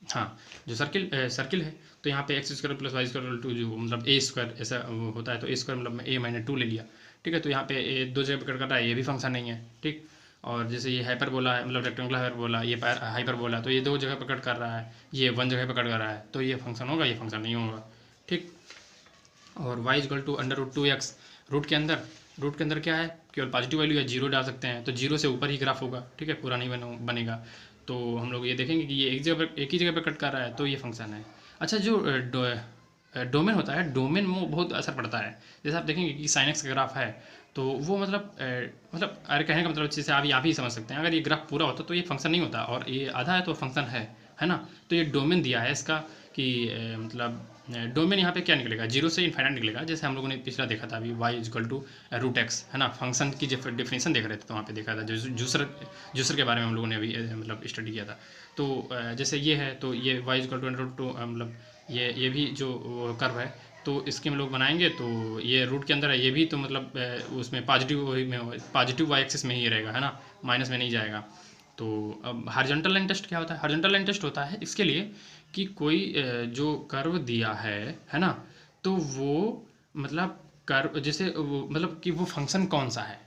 हाँ, जो सर्किल है तो यहाँ पे x square plus y square two जो मतलब ए स्क्वायर ऐसा वो होता है, तो ए स्क्वायर मतलब ए माइनस 2 ले लिया, ठीक है। तो यहाँ पे ए दो जगह पे कट कर रहा है, ये भी फंक्शन नहीं है, ठीक। और जैसे ये हाइपरबोला है मतलब रेक्टेंगुलर हाइपरबोला, ये हाइपरबोला, तो ये दो जगह पे कट कर रहा है, ये वन जगह पे कट कर रहा है, तो ये फंक्शन होगा, ये फंक्शन नहीं होगा, ठीक। और y is equal to √2x, root के अंदर क्या है, केवल पॉजिटिव वैल्यू है, जीरो डाल सकते हैं, तो जीरो से ऊपर ही ग्राफ होगा, ठीक है, पूरा नहीं बनेगा। तो हम लोग ये देखेंगे कि ये एक ही जगह पर कट कर रहा है, तो ये फंक्शन है। अच्छा, जो डोमेन होता है, डोमेन में बहुत असर पड़ता है। जैसे आप देखेंगे कि साइन एक्स का ग्राफ है, तो वो मतलब अरे कहने का मतलब अच्छे से आप ही समझ सकते हैं, अगर ये ग्राफ पूरा होता तो ये फंक्शन नहीं होता, और ये आधा है तो फंक्शन है ना। तो ये डोमेन दिया है इसका कि मतलब डोमेन यहाँ पे क्या निकलेगा, जीरो से इन्फाइनाइट निकलेगा। जैसे हम लोगों ने पिछला देखा था अभी y इजकल टू √x, है ना, फंक्शन की जब डेफिनेशन देख रहे थे तो वहाँ पे देखा था, जो जूसर के बारे में हम लोगों ने अभी मतलब स्टडी किया था। तो जैसे ये है, तो ये y इजकल टू √2 मतलब ये भी जो कर्व है, तो इसके हम लोग बनाएंगे, तो ये रूट के अंदर है, ये भी तो मतलब उसमें पॉजिटिव वाई एक्सिस में ही रहेगा, है ना, माइनस में नहीं जाएगा। तो अब हॉरिजॉन्टल लाइन टेस्ट क्या होता है, हॉरिजॉन्टल लाइन टेस्ट होता है इसके लिए कि कोई जो कर्व दिया है ना, तो वो मतलब कर्व जैसे मतलब कि वो फंक्शन कौन सा है,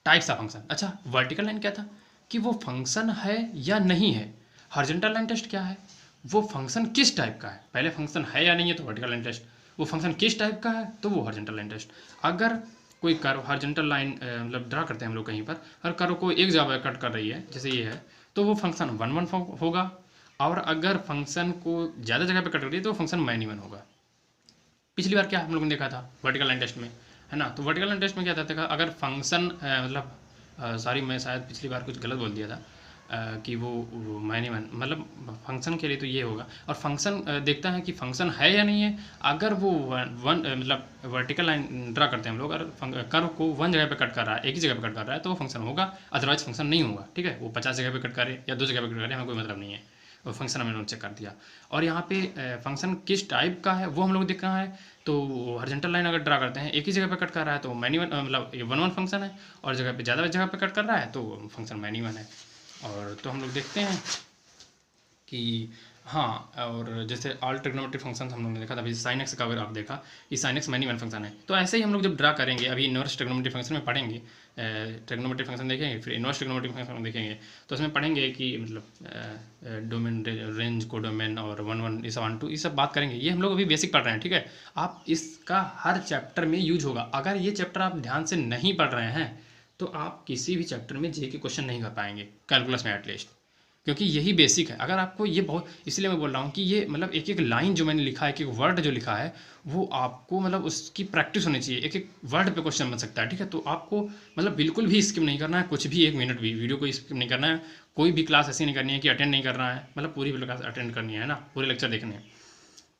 टाइप सा फंक्शन। अच्छा, वर्टिकल लाइन क्या था कि वो फंक्शन है या नहीं है। हॉरिजॉन्टल लाइन टेस्ट क्या है, वो फंक्शन किस टाइप का है। पहले फंक्शन है या नहीं है तो वर्टिकल लाइन टेस्ट, वो फंक्शन किस टाइप का है तो वो हॉरिजॉन्टल लाइन टेस्ट। अगर कोई कर्व हॉरिजॉन्टल लाइन मतलब ड्रा करते हैं हम लोग कहीं पर, हर कर्व को एक जगह कट कर रही है, जैसे ये है, तो वो फंक्शन 1 1 होगा। और अगर फंक्शन को ज़्यादा जगह पे कट कर रही है तो फंक्शन माइनस 1 होगा। पिछली बार क्या हम लोगों ने देखा था वर्टिकल लाइन टेस्ट में, है ना। तो वर्टिकल लाइन टेस्ट में क्या था, अगर फंक्शन मतलब सॉरी मैं शायद पिछली बार कुछ गलत बोल दिया था कि वो माइनस 1 मतलब फंक्शन के लिए तो ये होगा। और फंक्शन देखता है कि फंक्शन है या नहीं है। अगर वो मतलब वर्टिकल लाइन ड्रा करते हैं हम लोग, अगर कर्व को वन जगह पे कट कर रहा है, एक ही जगह पे कट कर रहा है, तो वो फंक्शन होगा, अदरवाइज फंक्शन नहीं होगा, ठीक है। वो 50 जगह पे कट करे या 2 जगह पे कट करे, हमें कोई मतलब नहीं है, और फंक्शन हमने चेक कर दिया। और यहाँ पे फंक्शन किस टाइप का है वो हम लोग देख रहे हैं। तो हॉरिजॉन्टल लाइन अगर ड्रा करते हैं, एक ही जगह पे कट कर रहा है तो मैनी वन मतलब ये 1 1 फंक्शन है, और जगह पे ज़्यादा जगह पे कट कर रहा है तो फंक्शन मैनी 1 है। और तो हम लोग देखते हैं कि हाँ, और जैसे ऑल ट्रिग्नोमेट्रिक फंक्शन हम लोग ने देखा था, अभी साइन एक्स का अगर आप देखा कि साइन एक्स मैनी 1 फंक्शन है, तो ऐसे ही हम लोग जब ड्रा करेंगे, अभी इनवर्स ट्रिग्नोमेट्रिक फंक्शन में पढ़ेंगे, ट्रिग्नोमेट्रिक फंक्शन देखेंगे, फिर इनवर्स ट्रिग्नोमेट्रिक फंक्शन देखेंगे, तो उसमें पढ़ेंगे कि मतलब डोमेन, रेंज को डोमेन, और 1 1 ये सब 1 2 ये सब बात करेंगे। ये हम लोग अभी बेसिक पढ़ रहे हैं, ठीक है। आप इसका हर चैप्टर में यूज होगा। अगर ये चैप्टर आप ध्यान से नहीं पढ़ रहे हैं तो आप किसी भी चैप्टर में जे के क्वेश्चन नहीं कर पाएंगे, कैलकुलस में एटलीस्ट, क्योंकि यही बेसिक है। अगर आपको ये बहुत, इसलिए मैं बोल रहा हूँ कि ये मतलब एक एक लाइन जो मैंने लिखा है, एक एक वर्ड जो लिखा है, वो आपको मतलब उसकी प्रैक्टिस होनी चाहिए। एक एक वर्ड पे क्वेश्चन बन सकता है, ठीक है। तो आपको मतलब बिल्कुल भी स्किप नहीं करना है, कुछ भी 1 मिनट भी वीडियो को स्किप नहीं करना है। कोई भी क्लास ऐसी नहीं करनी है कि अटेंड नहीं करना है, मतलब पूरी क्लास अटेंड करनी है ना, पूरे लेक्चर देखने हैं।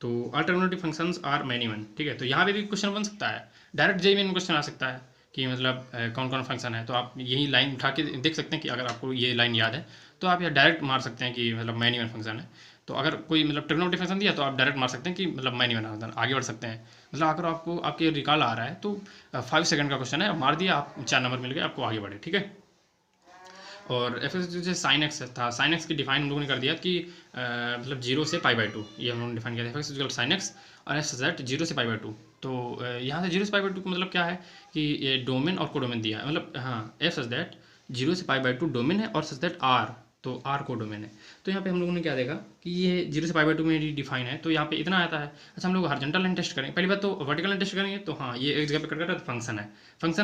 तो alternative functions are many one, ठीक है। तो यहाँ पे भी क्वेश्चन बन सकता है, डायरेक्ट जेईई में क्वेश्चन आ सकता है कि मतलब कौन कौन फंक्शन है। तो आप यही लाइन उठा के देख सकते हैं कि अगर आपको ये लाइन याद है तो आप यह डायरेक्ट मार सकते हैं कि मतलब मैनी वन फंक्शन है। तो अगर कोई मतलब ट्रिग्नोमेट्रिक फंक्शन दिया तो आप डायरेक्ट मार सकते हैं कि मतलब मैनी वन फंक्शन, आगे बढ़ सकते हैं। मतलब अगर आपको आपके रिकॉल आ रहा है तो 5 सेकंड का क्वेश्चन है, मार दिया आप, 4 नंबर मिल गए आपको, आगे बढ़े, ठीक है। और एफ एक्स जो साइन एक्स था, साइन एक्स की डिफाइन हम लोगों ने कर दिया कि मतलब 0 से π/2, ये हम लोगों ने डिफाइन किया था, एफ एक्स साइन एक्स और एफ जेड 0 से π/2। तो यहाँ से 0 से π/2 का मतलब क्या है कि ये डोमेन और कोडोमेन दिया है, मतलब हाँ, एफ सच दैट 0 से π/2 डोमेन है और सच दैट आर, तो आर को डोमेन है। तो यहाँ पे हम लोगों ने क्या देखा कि ये 0 से π/2 में डिफाइन है, तो यहाँ पे इतना आता है। अच्छा, हम लोग हॉरिजॉन्टल लाइन टेस्ट करेंगे, पहली बात तो वर्टिकल लाइन टेस्ट करेंगे, तो हाँ ये एक जगह पे कट कर रहा है तो फंक्शन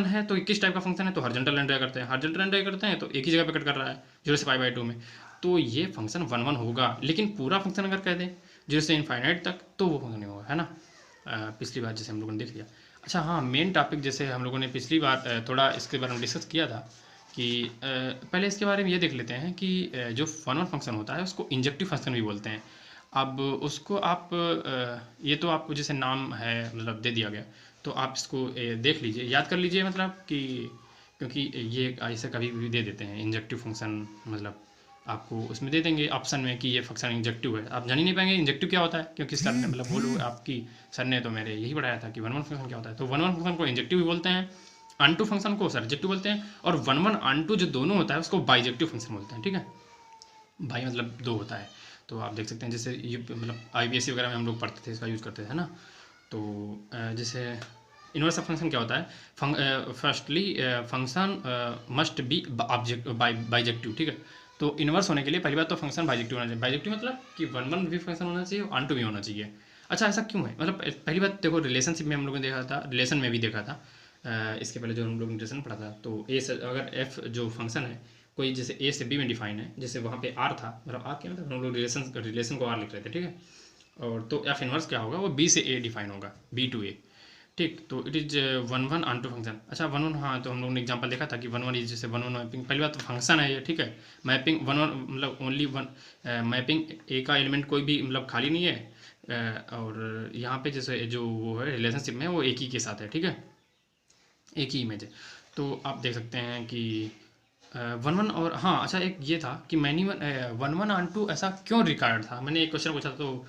है। तो किस टाइप का फंक्शन है, तो हॉरिजॉन्टल लाइन ड्रा करते हैं, हॉरिजॉन्टल लाइन ड्रा करते हैं तो एक ही जगह पे कट कर रहा है 0 से π/2 में, तो ये फंक्शन 1 1 होगा। लेकिन पूरा फंक्शन अगर कह दें 0 से इनफाइनाइट तक, तो वो फंक्शन नहीं होगा, है ना। पिछली बार जैसे हम लोगों ने देख लिया। अच्छा हाँ, मेन टॉपिक जैसे हम लोगों ने पिछली बार थोड़ा इसके बारे में डिस्कस किया था कि पहले इसके बारे में ये देख लेते हैं कि जो 1 1 फंक्शन होता है उसको इंजेक्टिव फंक्शन भी बोलते हैं। अब उसको आप ये तो आपको जैसे नाम है मतलब दे दिया गया, तो आप इसको देख लीजिए, याद कर लीजिए, मतलब कि क्योंकि ये ऐसे कभी भी दे देते हैं इंजेक्टिव फंक्शन, मतलब आपको उसमें दे देंगे ऑप्शन में कि ये फंक्शन इंजेक्टिव है, आप जान ही नहीं पाएंगे इंजेक्टिव क्या होता है, क्योंकि सर ने मतलब बोलो आपकी सर ने तो मेरे यही पढ़ाया था कि 1 1 फंक्शन क्या होता है। तो 1 1 फंक्शन को इंजेक्टिव भी बोलते हैं, अनटू फंक्शन को सर्जेक्टिव बोलते हैं, और 1 1 अनटू जो दोनों होता है उसको बाइजेक्टिव फंक्शन बोलते हैं, ठीक है। बाई मतलब 2 होता है। तो आप देख सकते हैं जैसे मतलब IPSC वगैरह में हम लोग पढ़ते थे, इसका यूज़ करते थे ना। तो जैसे इनवर्स ऑफ फंक्शन क्या होता है, firstly function must be object bijective, ठीक है। तो इनवर्स होने के लिए पहली बात तो फंक्शन बाइजेक्टिव होना चाहिए। बाइजेक्टिव मतलब कि वन भी फंक्शन होना चाहिए और ऑन टू भी होना चाहिए। अच्छा, ऐसा क्यों है? मतलब पहली बात देखो, रिलेशनशिप में हम लोगों ने देखा था, रिलेशन में भी देखा था, इसके पहले जो हम लोग रिलेशन पढ़ा था, तो ए से अगर एफ जो फंक्शन है कोई जैसे ए से बी में डिफाइन है, जैसे वहाँ पे आर था, मतलब आर क्या मतलब हम लोग रिलेशन को आर लिख रहे थे, ठीक है। और तो एफ इनवर्स क्या होगा, वो बी से ए डिफाइन होगा, बी टू ए, ठीक। तो it is one one onto function. अच्छा, वन वन, हाँ, तो हम लोगों ने एग्जांपल देखा था कि वन वन इज जैसे वन वन मैपिंग, पहली बात तो फंक्शन है ये, ठीक है। मैपिंग वन वन मतलब ओनली वन, मैपिंग ए का एलिमेंट कोई भी मतलब खाली नहीं है, और यहाँ पे जैसे जो वो है रिलेशनशिप में वो एक ही के साथ है, ठीक है, एक ही इमेज है। तो आप देख सकते हैं कि वन वन, और हाँ अच्छा एक ये था कि many one one onto ऐसा क्यों रिक्वायर्ड था। मैंने एक क्वेश्चन पूछा, तो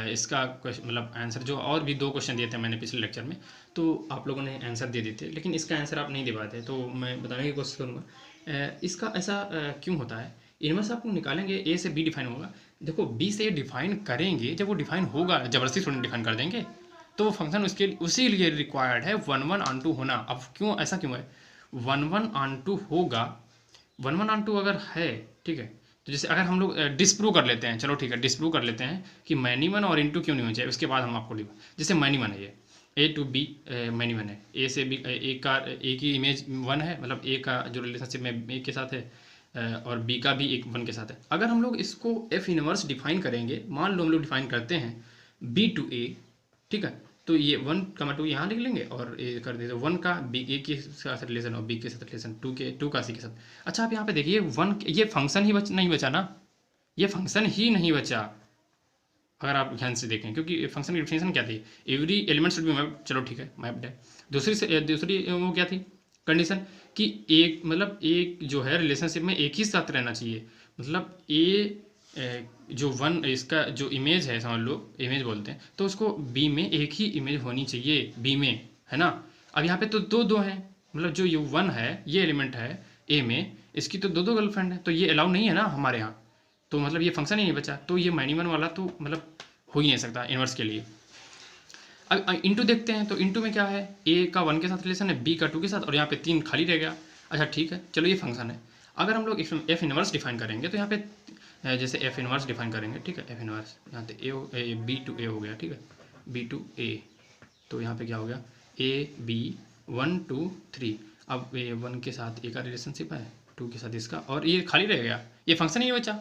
इसका मतलब आंसर जो और भी 2 क्वेश्चन दिए थे मैंने पिछले लेक्चर में, तो आप लोगों ने आंसर दे दिए थे, लेकिन इसका आंसर आप नहीं दे पाते, तो मैं बताने की कोशिश करूँगा। इसका ऐसा क्यों होता है। इनवर्स आप लोग निकालेंगे, ए से बी डिफाइन होगा। देखो, बी से ए डिफाइन करेंगे, जब वो डिफाइन होगा, ज़बरदस्ती थोड़ी डिफाइन कर देंगे, तो वो फंक्शन उसके उसी लिए रिक्वायर्ड है वन वन ऑन टू होना। अब क्यों, ऐसा क्यों है, वन वन ऑन टू होगा, वन वन ऑन टू अगर है, ठीक है। तो जैसे अगर हम लोग डिस्प्रूव कर लेते हैं, चलो ठीक है, डिस्प्रूव कर लेते हैं कि मैनी वन और इनटू क्यों नहीं होना चाहिए, उसके बाद हम आपको जैसे मैनी वन है, ये ए टू बी मैनी वन है, ए से बी, ए का ए की इमेज वन है, मतलब ए का जो रिलेशनशिप में ए के साथ है, और बी का भी एक वन के साथ है। अगर हम लोग इसको एफ इनवर्स डिफाइन करेंगे, मान लो हम लोग डिफाइन करते हैं बी टू ए, ठीक है, तो ये 1, 2 यहाँ लिख लेंगे और ये कर देते 1 का बी ए के साथ रिलेशन और बी के साथ रिलेशन, 2 का सी के साथ। अच्छा, आप यहाँ पे देखिए वन, ये फंक्शन ही नहीं बचा ना, ये फंक्शन ही नहीं बचा अगर आप ध्यान से देखें, क्योंकि फंक्शन की डिफिनेशन क्या थी, every element should be mapped, चलो ठीक है मैप्ड है। दूसरी वो क्या थी कंडीशन, कि एक मतलब एक जो है रिलेशनशिप में एक ही साथ रहना चाहिए, मतलब ए जो वन इसका जो इमेज है, समझ लो इमेज बोलते हैं, तो उसको बी में एक ही इमेज होनी चाहिए, बी में, है ना। अब यहाँ पे तो दो हैं, मतलब जो ये वन है, ये एलिमेंट है ए में, इसकी तो दो गर्लफ्रेंड है, तो ये अलाउ नहीं है ना हमारे यहाँ, तो मतलब ये फंक्शन ही नहीं बचा, तो ये मैनीमन वाला तो मतलब हो ही नहीं सकता इन्वर्स के लिए। अब इंटू देखते हैं, तो इंटू में क्या है, ए का 1 के साथ रिलेशन है, बी का 2 के साथ, और यहाँ पे 3 खाली रह गया। अच्छा ठीक है, चलो ये फंक्शन है। अगर हम लोग एफ इनवर्स डिफाइन करेंगे, तो यहाँ पे जैसे एफ इनवर्स डिफाइन करेंगे, ठीक है, एफ इनवर्स यहाँ पे ए बी टू ए हो गया, ठीक है, बी टू ए, तो यहाँ पे क्या हो गया, ए बी 1 2 3। अब ये 1 के साथ ए का रिलेशनशिप है, 2 के साथ इसका, और ये खाली रह गया, ये फंक्शन ही नहीं बचा।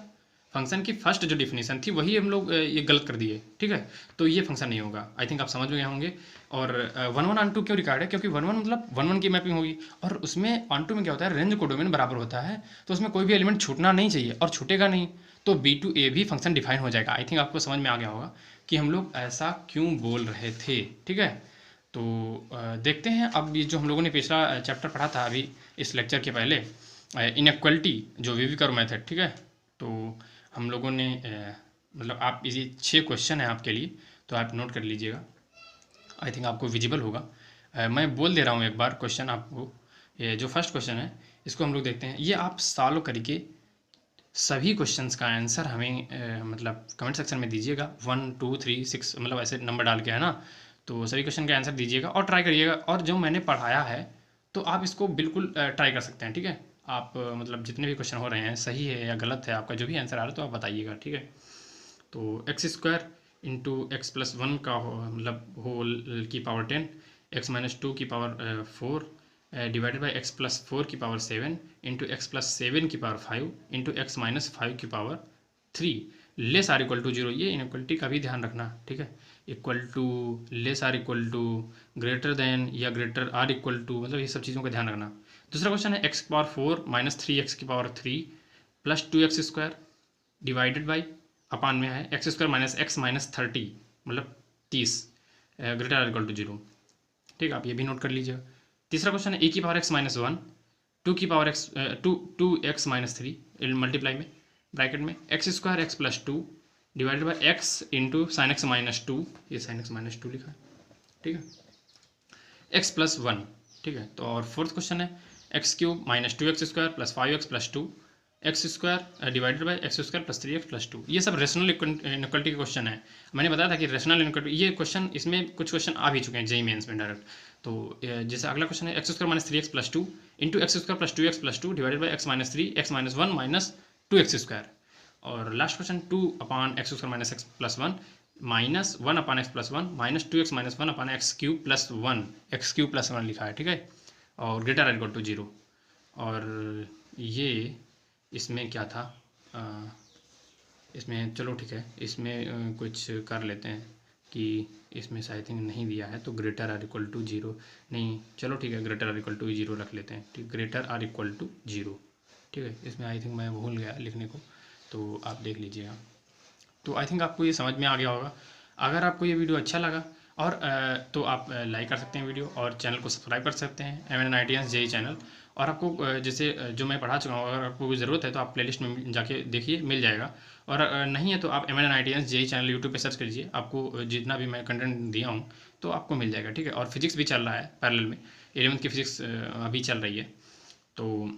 फंक्शन की फर्स्ट जो डिफिनेशन थी वही हम लोग ये गलत कर दिए, ठीक है, तो ये फंक्शन नहीं होगा। आई थिंक आप समझ में गए होंगे। और वन वन ऑन टू क्यों रिकॉर्ड है, क्योंकि वन वन मतलब वन वन की मैपिंग होगी, और उसमें ऑन टू में क्या होता है, रेंज कोडोमेन बराबर होता है, तो उसमें कोई भी एलिमेंट छूटना नहीं चाहिए, और छूटेगा नहीं, तो बी टू ए भी फंक्शन डिफाइन हो जाएगा। आई थिंक आपको समझ में आ गया होगा कि हम लोग ऐसा क्यों बोल रहे थे, ठीक है। तो देखते हैं अब ये जो हम लोगों ने पिछला चैप्टर पढ़ा था अभी इस लेक्चर के पहले, इनइक्वलिटी जो वी कर्व मेथड, ठीक है। तो हम लोगों ने मतलब आप इसी 6 क्वेश्चन है आपके लिए, तो आप नोट कर लीजिएगा, आई थिंक आपको विजिबल होगा। मैं बोल दे रहा हूँ एक बार क्वेश्चन आपको। ये जो फर्स्ट क्वेश्चन है इसको हम लोग देखते हैं, ये आप सॉल्व करके सभी क्वेश्चंस का आंसर हमें मतलब कमेंट सेक्शन में दीजिएगा, 1 2 3 6 मतलब ऐसे नंबर डाल के, है ना। तो सभी क्वेश्चन का आंसर दीजिएगा और ट्राई करिएगा, और जो मैंने पढ़ाया है तो आप इसको बिल्कुल ट्राई कर सकते हैं, ठीक है। आप मतलब जितने भी क्वेश्चन हो रहे हैं सही है या गलत है, आपका जो भी आंसर आ रहा है तो आप बताइएगा, ठीक है। तो x square into x plus 1 का मतलब होल की पावर 10, एक्स माइनस 2 की power 4 divided by x plus 4 की पावर 7 इंटू एक्स प्लस 7 की पावर 5 इंटू एक्स माइनस 5 की power 3 less or equal to 0। ये इनइक्वलिटी का भी ध्यान रखना, ठीक है। Equal to, less or equal to, greater than या ग्रेटर आर इक्वल टू, मतलब ये सब चीज़ों का ध्यान रखना। दूसरा क्वेश्चन है एक्स की पावर 4 माइनस 3x की power 3 plus 2x square divided by upon में है x square minus x minus 30 मतलब 30 ग्रेटर आर इक्वल टू 0, ठीक है। आप ये भी नोट कर लीजिएगा। तीसरा क्वेश्चन है ए की पावर एक्स माइनस 1 2 की power x 2x minus 3 multiply में ब्रैकेट में x square x plus 2 divided by x into sine x minus 2, ये साइन एक्स माइनस 2 लिखा है, ठीक है, एक्स प्लस 1, ठीक है। तो और फोर्थ क्वेश्चन है x cube minus 2x square plus 5x plus 2 x square divided by x square plus 3x plus 2। ये सब रेशनल इनक्वलिटी के क्वेश्चन है। मैंने बताया था कि रेशनल इनक्वलिटी ये क्वेश्चन, इसमें कुछ क्वेश्चन आ भी चुके हैं जेई मेंस में डायरेक्ट। तो जैसे अगला क्वेश्चन है x square minus 3x plus 2 into x square plus 2x plus 2 divided by x minus 3 x minus 1 minus 2x square. और last question 2 upon x square minus x plus 1 minus 1 upon x plus 1 minus 2x minus 1 upon x cube plus 1, x cube plus 1 लिखा है, ठीक है। और greater or equal to 0। और ये इसमें क्या था, इसमें चलो ठीक है, इसमें कुछ कर लेते हैं कि इसमें से आई थिंक नहीं दिया है, तो ग्रेटर आर इक्वल टू 0 नहीं, चलो ठीक है, ग्रेटर आर इक्वल टू 0 रख लेते हैं, ठीक, ग्रेटर आर इक्वल टू 0, ठीक है। इसमें आई थिंक मैं भूल गया लिखने को, तो आप देख लीजिएगा। तो आई थिंक आपको ये समझ में आ गया होगा। अगर आपको ये वीडियो अच्छा लगा और तो आप लाइक कर सकते हैं वीडियो, और चैनल को सब्सक्राइब कर सकते हैं, MNITians JEE चैनल। और आपको जैसे जो मैं पढ़ा चुका हूँ, अगर आपको कोई ज़रूरत है तो आप प्लेलिस्ट में जाके देखिए, मिल जाएगा। और नहीं है तो आप MNITians JEE चैनल यूट्यूब पे सर्च कीजिए, आपको जितना भी मैं कंटेंट दिया हूँ तो आपको मिल जाएगा, ठीक है। और फिजिक्स भी चल रहा है पैरेलल में, 11वीं की फिजिक्स अभी चल रही है। तो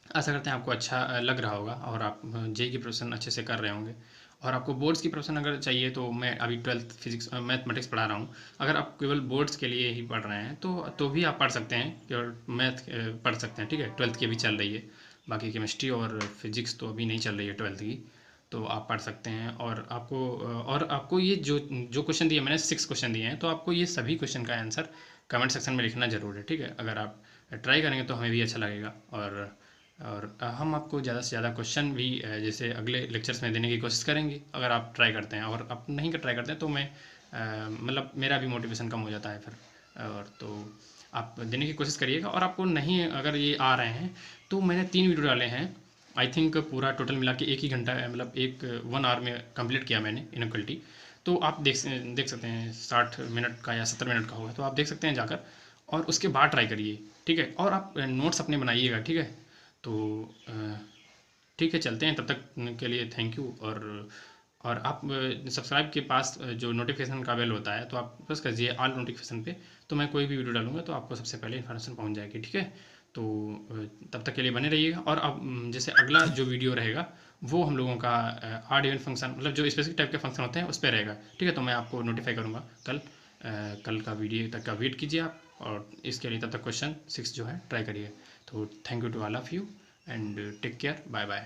आशा करते हैं आपको अच्छा लग रहा होगा और आप जेई की प्रिपरेशन अच्छे से कर रहे होंगे। और आपको बोर्ड्स की प्रिपरेशन अगर चाहिए तो मैं अभी 12th फिजिक्स मैथमेटिक्स पढ़ा रहा हूँ। अगर आप केवल बोर्ड्स के लिए ही पढ़ रहे हैं तो भी आप पढ़ सकते हैं, केवल मैथ पढ़ सकते हैं, ठीक है। 12th की अभी चल रही है, बाकी केमिस्ट्री और फिजिक्स तो अभी नहीं चल रही है 12th की, तो आप पढ़ सकते हैं। और आपको ये जो जो क्वेश्चन दिए मैंने 6 क्वेश्चन दिए हैं, तो आपको ये सभी क्वेश्चन का आंसर कमेंट सेक्शन में लिखना ज़रूर है, ठीक है। अगर आप ट्राई करेंगे तो हमें भी अच्छा लगेगा। और हम आपको ज़्यादा से ज़्यादा क्वेश्चन भी जैसे अगले लेक्चर्स में देने की कोशिश करेंगे, अगर आप ट्राई करते हैं। और आप नहीं ट्राई करते हैं तो मैं मतलब मेरा भी मोटिवेशन कम हो जाता है फिर। और तो आप देने की कोशिश करिएगा। और आपको नहीं अगर ये आ रहे हैं तो मैंने 3 वीडियो डाले हैं, आई थिंक पूरा टोटल मिला के 1 ही घंटा, मतलब 1 आवर में कंप्लीट किया मैंने इनक्वलिटी। तो आप देख सकते हैं, 60 मिनट का या 70 मिनट का होगा, तो आप देख सकते हैं जाकर, और उसके बाद ट्राई करिए, ठीक है। और आप नोट्स अपने बनाइएगा, ठीक है। तो ठीक है, चलते हैं, तब तक के लिए थैंक यू। और आप सब्सक्राइब के पास जो नोटिफिकेशन का बेल होता है तो आप प्रेस कीजिए ऑल नोटिफिकेशन पे, तो मैं कोई भी वीडियो डालूंगा तो आपको सबसे पहले इन्फॉर्मेशन पहुंच जाएगी, ठीक है। तो तब तक के लिए बने रहिएगा। और अब जैसे अगला जो वीडियो रहेगा वो हम लोगों का ऑड इवन फंक्शन, मतलब जो स्पेसिफिक टाइप के फंक्शन होते हैं उस पर रहेगा, ठीक है। तो मैं आपको नोटिफाई करूँगा कल का वीडियो तक का वेट कीजिए आप। और इसके लिए तब तक क्वेश्चन 6 जो है ट्राई करिए। तो thank you to all of you and take care, bye bye.